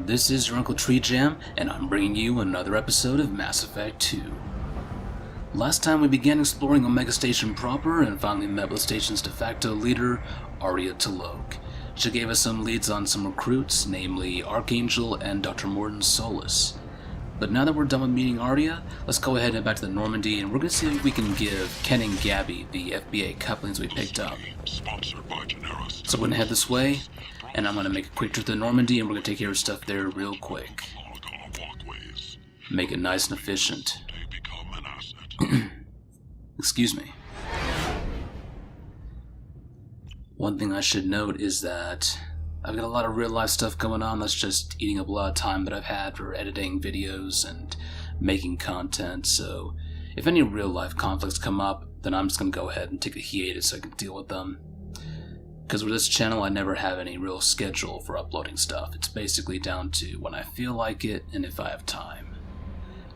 This is your Uncle TreeJam, and I'm bringing you another episode of Mass Effect 2. Last time we began exploring Omega Station proper and finally met with the station's de facto leader, Aria. She gave us some leads on some recruits, namely Archangel and Dr. Morton Solus. But now that we're done with meeting Aria, let's go ahead and head back to the Normandy, and we're going to see if we can give Ken and Gabby the FBA couplings we picked up. So we're going to head this way, and I'm going to make a quick trip to the Normandy, and we're going to take care of stuff there real quick. Make it nice and efficient. Excuse me. One thing I should note is that I've got a lot of real life stuff going on that's just eating up a lot of time that I've had for editing videos and making content, so if any real life conflicts come up, then I'm just going to go ahead and take a hiatus so I can deal with them. Because with this channel, I never have any real schedule for uploading stuff. It's basically down to when I feel like it and if I have time.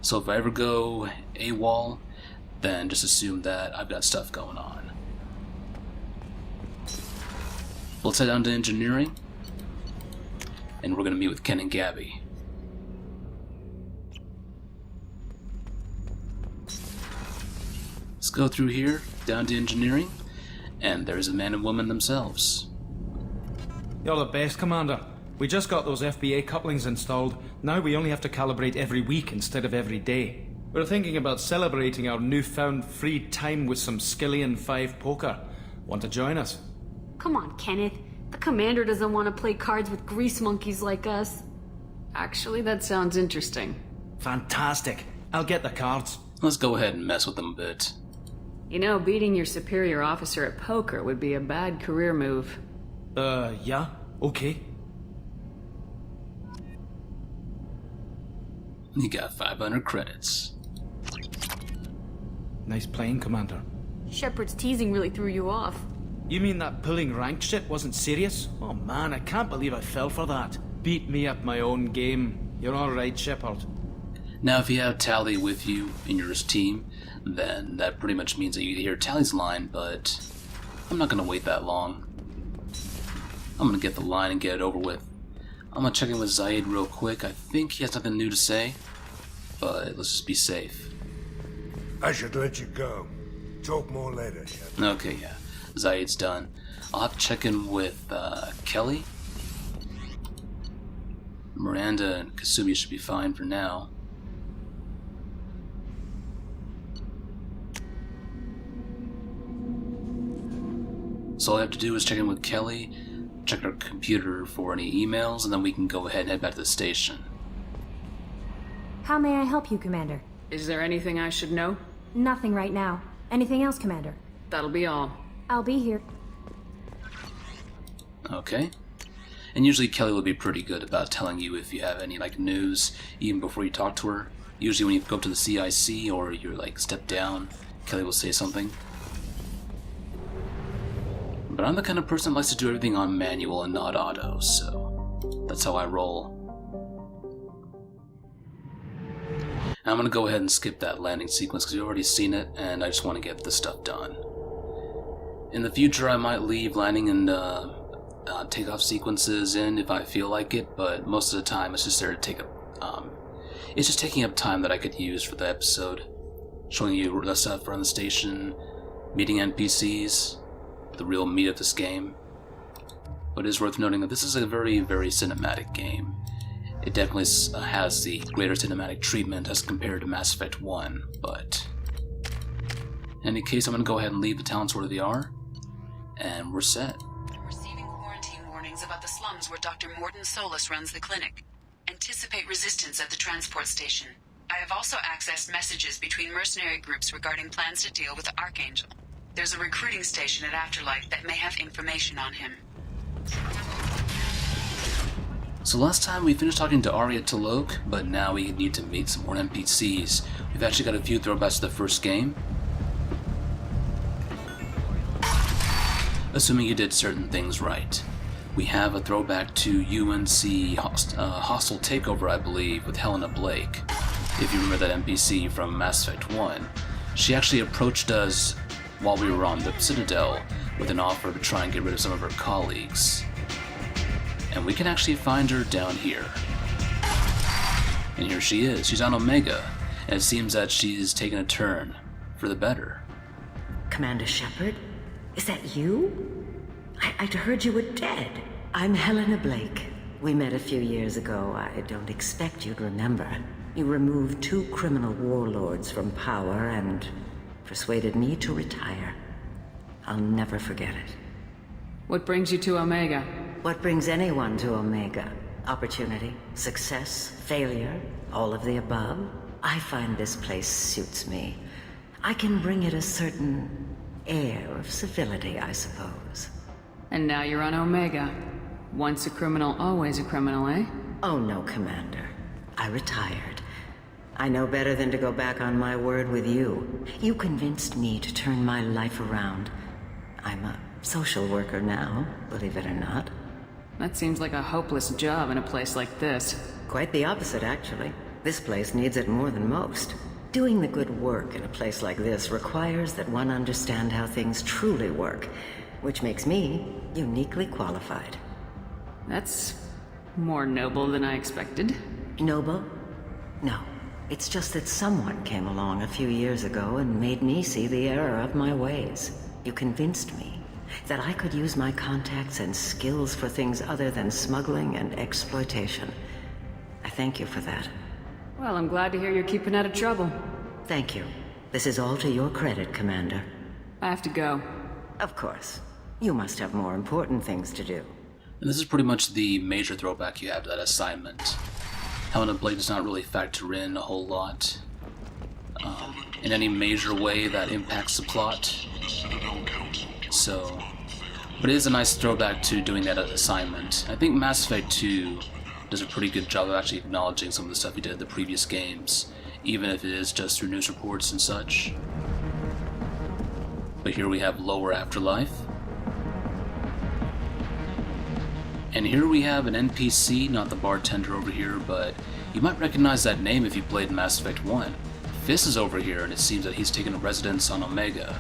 So if I ever go AWOL, then just assume that I've got stuff going on. Let's head down to engineering, and we're going to meet with Ken and Gabby. Let's go through here, down to engineering, and there's a man and woman themselves. You're the best, Commander. We just got those FBA couplings installed. Now we only have to calibrate every week instead of every day. We're thinking about celebrating our newfound free time with some Skillian 5 poker. Want to join us? Come on, Kenneth. The Commander doesn't want to play cards with grease monkeys like us. Actually, that sounds interesting. Fantastic. I'll get the cards. Let's go ahead and mess with them a bit. You know, beating your superior officer at poker would be a bad career move. Yeah? Okay. You got 500 credits. Nice playing, Commander. Shepard's teasing really threw you off. You mean that pulling rank shit wasn't serious? Oh man, I can't believe I fell for that. Beat me at my own game. You're alright, Shepard. Now if you have Tali with you in your team, then that pretty much means that you hear Tali's line, but I'm not going to wait that long. I'm going to get the line and get it over with. I'm going to check in with Zaid real quick. I think he has nothing new to say, but let's just be safe. I should let you go. Talk more later, Shepard. Okay, yeah. Zaid's done. I'll have to check in with Kelly. Miranda and Kasumi should be fine for now. So all I have to do is check in with Kelly, check our computer for any emails, and then we can go ahead and head back to the station. How may I help you, Commander? Is there anything I should know? Nothing right now. Anything else, Commander? That'll be all. I'll be here. Okay. And usually Kelly will be pretty good about telling you if you have any news even before you talk to her. Usually when you go up to the CIC or you're step down, Kelly will say something. But I'm the kind of person that likes to do everything on manual and not auto, so that's how I roll. I'm going to go ahead and skip that landing sequence because you've already seen it, and I just want to get this stuff done. In the future, I might leave landing and takeoff sequences in if I feel like it, but most of the time it's just there to take up. It's just taking up time that I could use for the episode, showing you the stuff around the station, meeting NPCs, the real meat of this game. But it is worth noting that this is a very, very cinematic game. It definitely has the greater cinematic treatment as compared to Mass Effect 1, but in any case, I'm going to go ahead and leave the talents where they are, and we're set. I'm receiving quarantine warnings about the slums where Dr. Morton Solus runs the clinic. Anticipate resistance at the transport station. I have also accessed messages between mercenary groups regarding plans to deal with Archangel. There's a recruiting station at Afterlife that may have information on him. So last time we finished talking to Aria, but now we need to meet some more NPCs. We've actually got a few throwbacks to the first game. Assuming you did certain things right. We have a throwback to UNC Hostile Takeover, I believe, with Helena Blake. If you remember that NPC from Mass Effect 1. She actually approached us while we were on the Citadel with an offer to try and get rid of some of her colleagues. And we can actually find her down here. And here she is. She's on Omega, and it seems that she's taken a turn for the better. Commander Shepard? Is that you? I'd heard you were dead. I'm Helena Blake. We met a few years ago. I don't expect you'd remember. You removed 2 criminal warlords from power and persuaded me to retire. I'll never forget it. What brings you to Omega? What brings anyone to Omega? Opportunity, success, failure, all of the above? I find this place suits me. I can bring it a certain air of civility, I suppose. And now you're on Omega. Once a criminal, always a criminal, eh? Oh no, Commander. I retired. I know better than to go back on my word with you. You convinced me to turn my life around. I'm a social worker now, believe it or not. That seems like a hopeless job in a place like this. Quite the opposite, actually. This place needs it more than most. Doing the good work in a place like this requires that one understand how things truly work, which makes me uniquely qualified. That's more noble than I expected. Noble? No. It's just that someone came along a few years ago and made me see the error of my ways. You convinced me that I could use my contacts and skills for things other than smuggling and exploitation. I thank you for that. Well, I'm glad to hear you're keeping out of trouble. Thank you. This is all to your credit, Commander. I have to go. Of course. You must have more important things to do. And this is pretty much the major throwback you have to that assignment. Helena Blake does not really factor in a whole lot in any major way that impacts the plot. So, but it is a nice throwback to doing that assignment. I think Mass Effect 2 does a pretty good job of actually acknowledging some of the stuff he did in the previous games, even if it is just through news reports and such. But here we have Lower Afterlife. And here we have an NPC, not the bartender over here, but you might recognize that name if you played Mass Effect 1. Fizz is over here, and it seems that he's taken a residence on Omega.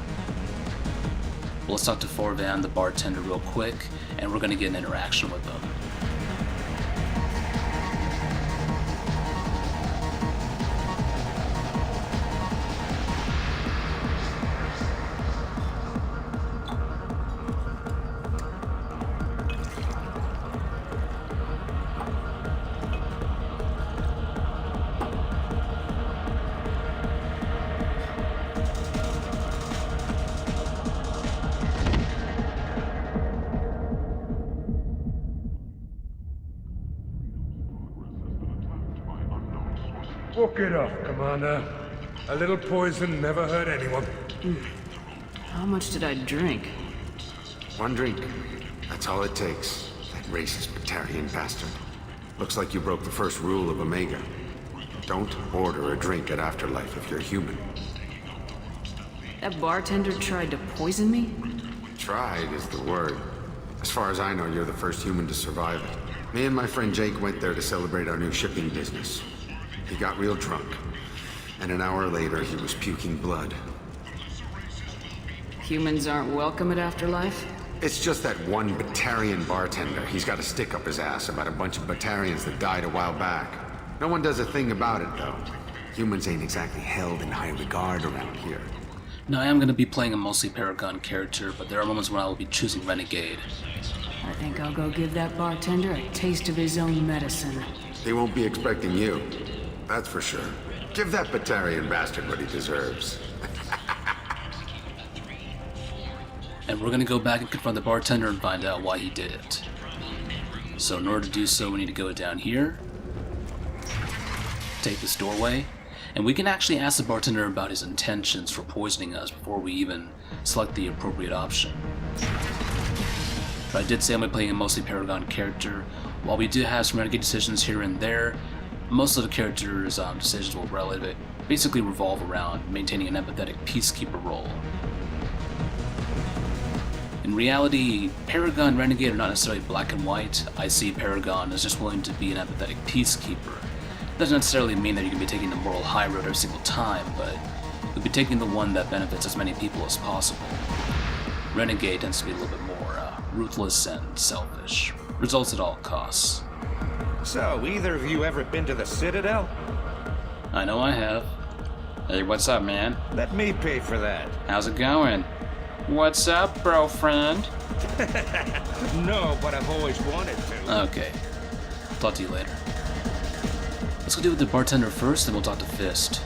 Well, let's talk to Forvan, the bartender, real quick, and we're going to get an interaction with him. Walk it off, Commander. A little poison never hurt anyone. How much did I drink? 1 drink. That's all it takes. That racist Batarian bastard. Looks like you broke the first rule of Omega. Don't order a drink at Afterlife if you're human. That bartender tried to poison me? Tried is the word. As far as I know, you're the first human to survive it. Me and my friend Jake went there to celebrate our new shipping business. He got real drunk, and an hour later he was puking blood. Humans aren't welcome at Afterlife? It's just that one Batarian bartender. He's got a stick up his ass about a bunch of Batarians that died a while back. No one does a thing about it, though. Humans ain't exactly held in high regard around here. Now, I am going to be playing a mostly Paragon character, but there are moments when I will be choosing Renegade. I think I'll go give that bartender a taste of his own medicine. He won't be expecting you. That's for sure. Give that Batarian bastard what he deserves. And we're going to go back and confront the bartender and find out why he did it. So in order to do so, we need to go down here, take this doorway, and we can actually ask the bartender about his intentions for poisoning us before we even select the appropriate option. But I did say I'm going to be playing a mostly Paragon character. While we do have some renegade decisions here and there, most of the character's decisions will basically revolve around maintaining an empathetic peacekeeper role. In reality, Paragon and Renegade are not necessarily black and white. I see Paragon as just willing to be an empathetic peacekeeper. It doesn't necessarily mean that you can be taking the moral high road every single time, but you'll be taking the one that benefits as many people as possible. Renegade tends to be a little bit more ruthless and selfish. Results at all costs. So, either of you ever been to the Citadel? I know I have. Hey, what's up, man? Let me pay for that. How's it going? What's up, bro friend? No, but I've always wanted to. Okay. Talk to you later. Let's go deal with the bartender first, then we'll talk to Fist.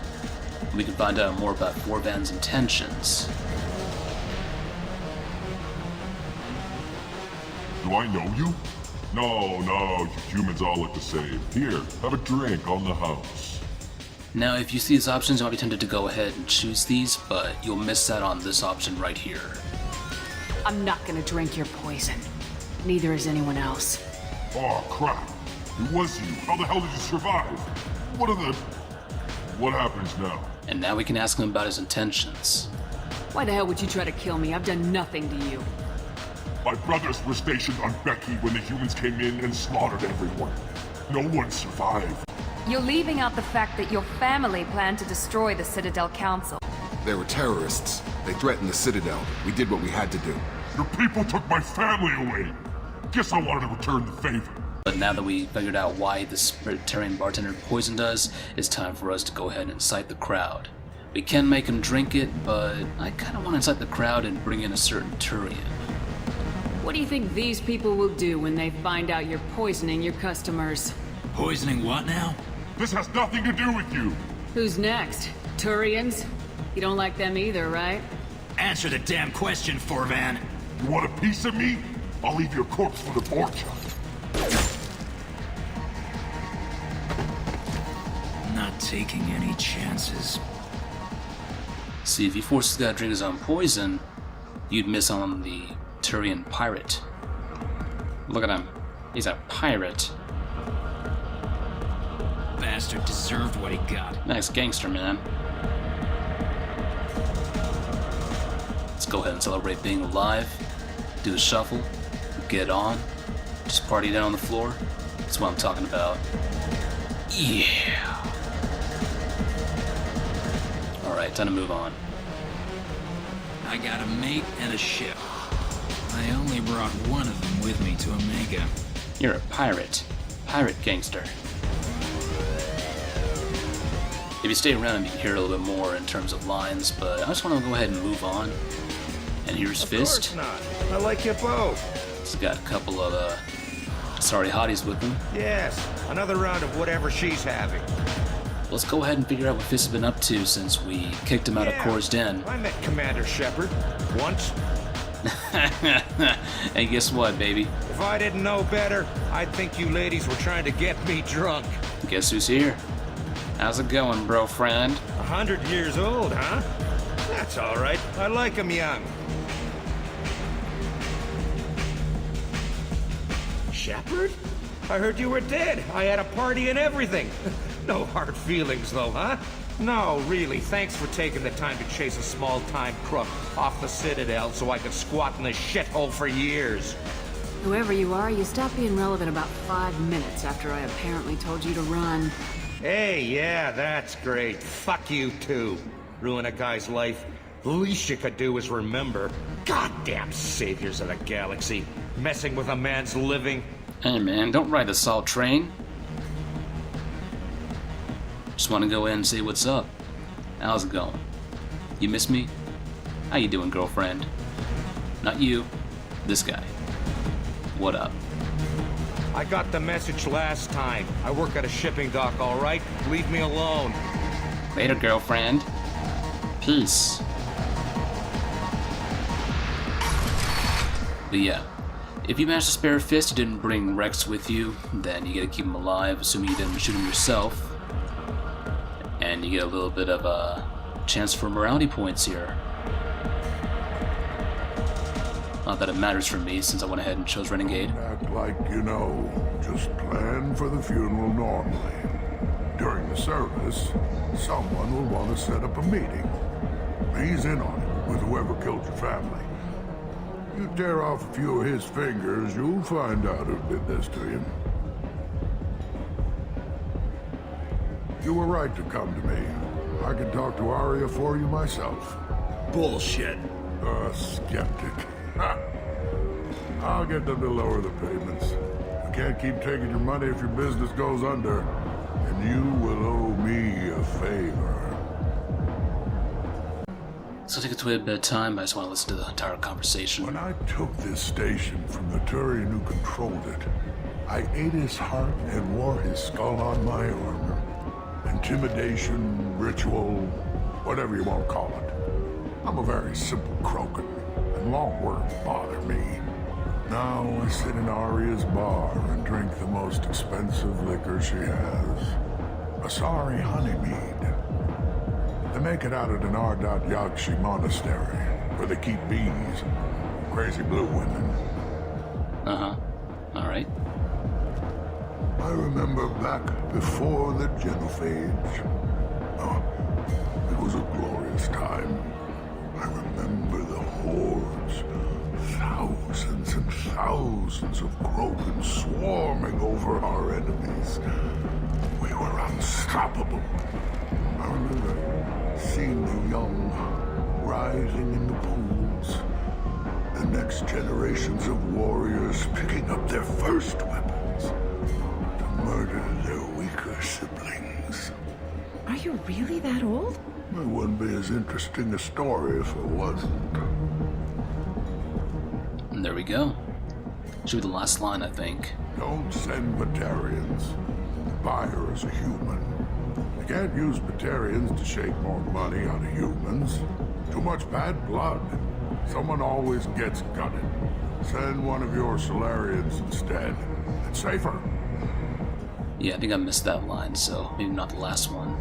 We can find out more about Forvan's intentions. Do I know you? No, you humans all look the same. Here, have a drink on the house. Now, if you see these options, you might be tempted to go ahead and choose these, but you'll miss out on this option right here. I'm not gonna drink your poison. Neither is anyone else. Oh, crap. It was you. How the hell did you survive? What happens now? And now we can ask him about his intentions. Why the hell would you try to kill me? I've done nothing to you. My brothers were stationed on Becky when the humans came in and slaughtered everyone. No one survived. You're leaving out the fact that your family planned to destroy the Citadel Council. They were terrorists. They threatened the Citadel. We did what we had to do. Your people took my family away. Guess I wanted to return the favor. But now that we figured out why this Terran bartender poisoned us, it's time for us to go ahead and incite the crowd. We can make him drink it, but I kind of want to incite the crowd and bring in a certain Turian. What do you think these people will do when they find out you're poisoning your customers? Poisoning what now? This has nothing to do with you. Who's next? Turians? You don't like them either, right? Answer the damn question, Forvan. You want a piece of me? I'll leave your corpse for the pork chop. Not taking any chances. See, if he forces this guy to drink his own poison, you'd miss on the Turian pirate. Look at him. He's a pirate. Bastard deserved what he got. Nice gangster, man. Let's go ahead and celebrate being alive. Do the shuffle. Get on. Just party down on the floor. That's what I'm talking about. Yeah. Alright, time to move on. I got a mate and a ship. I only brought one of them with me to Omega. You're a pirate. Pirate gangster. If you stay around, you can hear a little bit more in terms of lines, but I just want to go ahead and move on. And here's Fist. Of course not. I like you both. He's got a couple of, sorry hotties with him. Yes, another round of whatever she's having. Let's go ahead and figure out what Fist has been up to since we kicked him out of Kor's den. I met Commander Shepard once. Hey, guess what, baby? If I didn't know better, I'd think you ladies were trying to get me drunk. Guess who's here? How's it going, bro friend? 100 years old, huh? That's all right. I like him young. Shepard? I heard you were dead. I had a party and everything. No hard feelings, though, huh? No, really. Thanks for taking the time to chase a small-time crook off the Citadel so I could squat in this shithole for years. Whoever you are, you stopped being relevant about 5 minutes after I apparently told you to run. Hey, yeah, that's great. Fuck you, too. Ruin a guy's life. The least you could do is remember. Goddamn saviors of the galaxy. Messing with a man's living. Hey, man, don't ride the salt train. Just want to go in and see what's up. How's it going? You miss me? How you doing, girlfriend? Not you. This guy. What up? I got the message last time. I work at a shipping dock, all right? Leave me alone. Later, girlfriend. Peace. But yeah, if you managed to spare a Fist, you didn't bring Rex with you, then you gotta keep him alive, assuming you didn't shoot him yourself. And you get a little bit of a chance for morality points here. Not that it matters for me, since I went ahead and chose Renegade. Act like you know. Just plan for the funeral normally. During the service, someone will want to set up a meeting. He's in on it with whoever killed your family. You tear off a few of his fingers, you'll find out who did this to you. You were right to come to me. I can talk to Aria for you myself. Bullshit. A skeptic. I'll get them to lower the payments. can't keep taking your money if your business goes under. And you will owe me a favor. So take it to a bit of time. I just want to listen to the entire conversation. When I took this station from the Turian who controlled it, I ate his heart and wore his skull on my armor. Intimidation, ritual, whatever you want to call it. I'm a very simple Krogan, and long words bother me. Now I sit in Aria's bar and drink the most expensive liquor she has. Asari honeymead. They make it out at an Ardot monastery, where they keep bees and crazy blue women. Uh-huh. Alright. I remember back before the Genophage. Oh, it was a glorious time. I remember the hordes. Thousands and thousands of Krogan swarming over our enemies. We were unstoppable. I remember seeing the young rising in the pools. The next generations of warriors picking up their first weapons to murder their weaker siblings. Are you really that old? It wouldn't be as interesting a story if it wasn't. And there we go. Should be the last line, I think. Don't send Batarians. The buyer is a human. You can't use Batarians to shake more money out of humans. Too much bad blood. Someone always gets gutted. Send one of your Solarians instead. It's safer. Yeah, I think I missed that line, so maybe not the last one.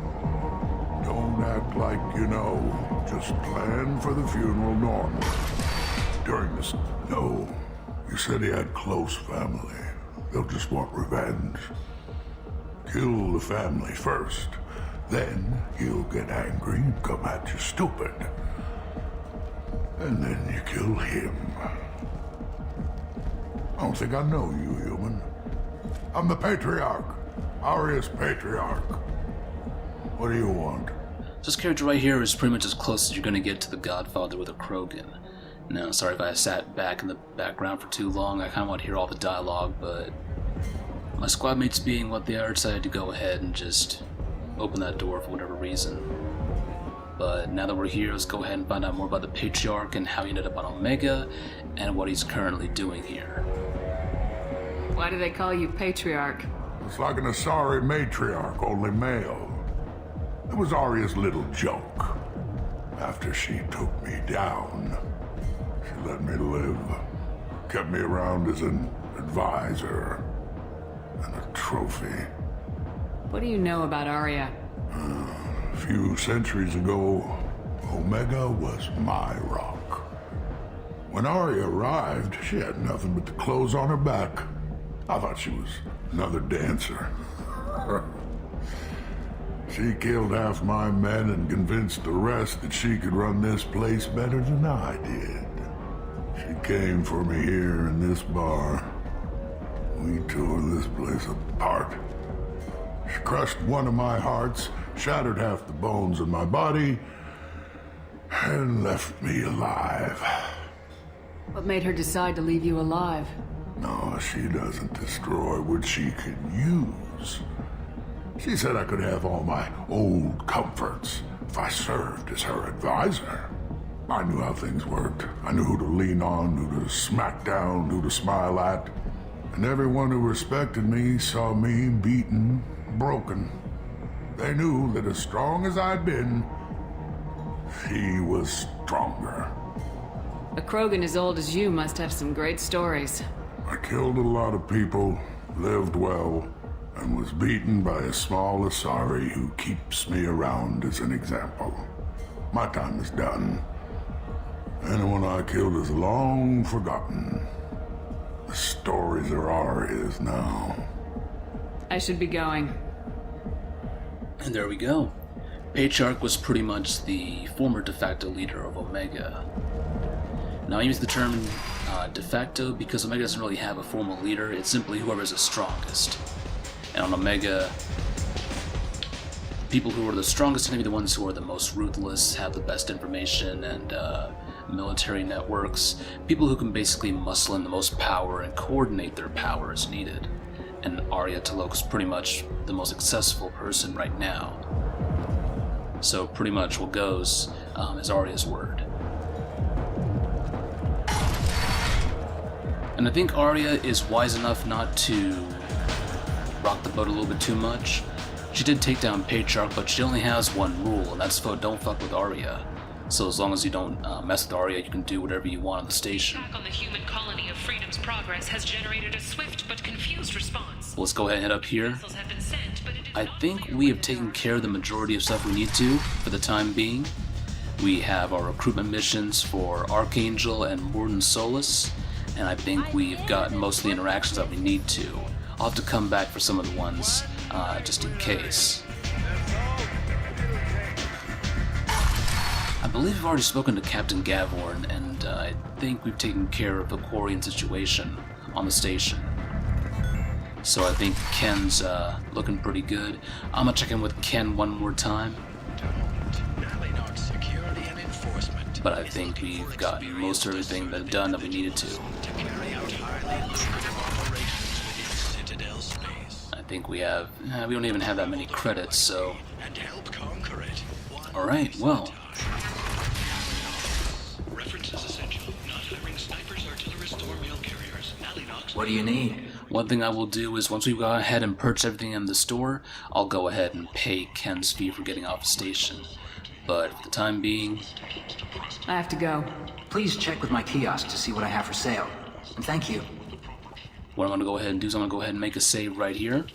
Don't act like you know. Just plan for the funeral normally. During this... No. You said he had close family. They'll just want revenge. Kill the family first. Then he'll get angry and come at you stupid. And then you kill him. I don't think I know you, human. I'm the Patriarch. Aria's Patriarch. What do you want? This character right here is pretty much as close as you're gonna get to the Godfather with a Krogan. Now, sorry if I sat back in the background for too long. I kind of want to hear all the dialogue, but my squad mates being what they are, decided to go ahead and just open that door for whatever reason. But now that we're here, let's go ahead and find out more about the Patriarch and how he ended up on Omega and what he's currently doing here. Why do they call you Patriarch? It's like an Asari matriarch, only male. It was Aria's little joke. After she took me down, she let me live. Kept me around as an advisor and a trophy. What do you know about Aria? A few centuries ago, Omega was my rock. When Aria arrived, she had nothing but the clothes on her back. I thought she was another dancer. She killed half my men and convinced the rest that she could run this place better than I did. She came for me here in this bar. We tore this place apart. She crushed one of my hearts, shattered half the bones in my body, and left me alive. What made her decide to leave you alive? No, she doesn't destroy what she can use. She said I could have all my old comforts if I served as her advisor. I knew how things worked. I knew who to lean on, who to smack down, who to smile at. And everyone who respected me saw me beaten, broken. They knew that as strong as I'd been, she was stronger. A Krogan as old as you must have some great stories. I killed a lot of people, lived well, and was beaten by a small Asari who keeps me around as an example. My time is done. Anyone I killed is long forgotten. The stories are Aria's now. I should be going. And there we go. Patriarch was pretty much the former de facto leader of Omega. Now I use the term de facto because Omega doesn't really have a formal leader, it's simply whoever's the strongest. And on Omega, people who are the strongest tend to be the ones who are the most ruthless, have the best information and military networks, people who can basically muscle in the most power and coordinate their power as needed. and Aria is pretty much the most successful person right now. So pretty much what goes is Aria's word. And I think Aria is wise enough not to rock the boat a little bit too much. She did take down Patriarch, but she only has one rule, and that's don't fuck with Aria. So as long as you don't mess with Aria, you can do whatever you want on the station. The attack on the human colony of Freedom's Progress has generated a swift but confused response. Well, let's go ahead and head up here. I think we have taken care of the majority of stuff we need to for the time being. We have our recruitment missions for Archangel and Morden Solus, and I think we've gotten most of the interactions that we need to. I'll have to come back for some of the ones just in case. I believe I've already spoken to Captain Gavorn, and I think we've taken care of the Quarian situation on the station. So I think Ken's looking pretty good. I'm gonna check in with Ken one more time. But I think we've gotten most of everything done that we needed to. I think we have... we don't even have that many credits, so... Alright, well... What do you need? One thing I will do is once we go ahead and purchase everything in the store, I'll go ahead and pay Ken's fee for getting off the station. But for the time being... I have to go. Please check with my kiosk to see what I have for sale. And thank you. What I'm going to go ahead and do is I'm going to go ahead and make a save right here.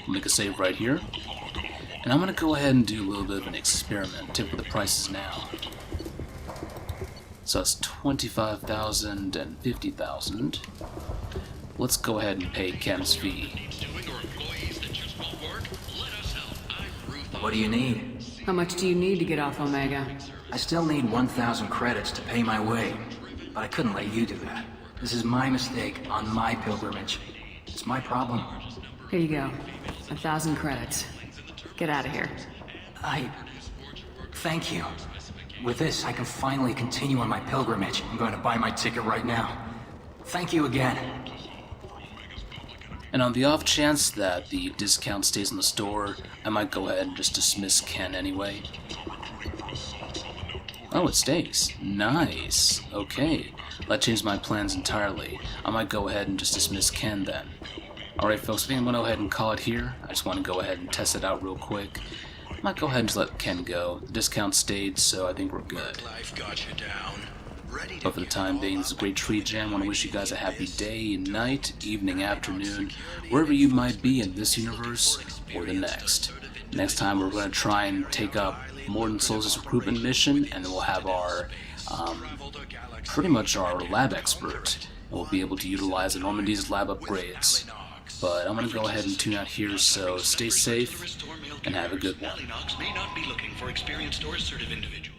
Make a save right here. And I'm going to go ahead and do a little bit of an experiment. Tip with the prices now. So that's 25,000 and 50,000. Let's go ahead and pay Ken's fee. What do you need? How much do you need to get off Omega? I still need 1,000 credits to pay my way, but I couldn't let you do that. This is my mistake on my pilgrimage. It's my problem. Here you go. 1,000 credits. Get out of here. Thank you. With this, I can finally continue on my pilgrimage. I'm going to buy my ticket right now. Thank you again. And on the off chance that the discount stays in the store, I might go ahead and just dismiss Ken anyway. Oh, it stays. Nice. Okay. That changed my plans entirely. I might go ahead and just dismiss Ken then. Alright folks, I think I'm going to go ahead and call it here. I just want to go ahead and test it out real quick. I might go ahead and just let Ken go. The discount stayed, so I think we're good. But for the time being, this is GreatTreeJam. I want to wish you guys a happy day, night, evening, afternoon, wherever you might be in this universe or the next. Next time we're going to try and take up Morden Solus' recruitment mission, and then we'll have our, pretty much our lab expert. And we'll be able to utilize the Normandy's lab upgrades. But I'm going to go ahead and tune out here, so stay safe and have a good one. May not be looking for experienced or assertive individuals.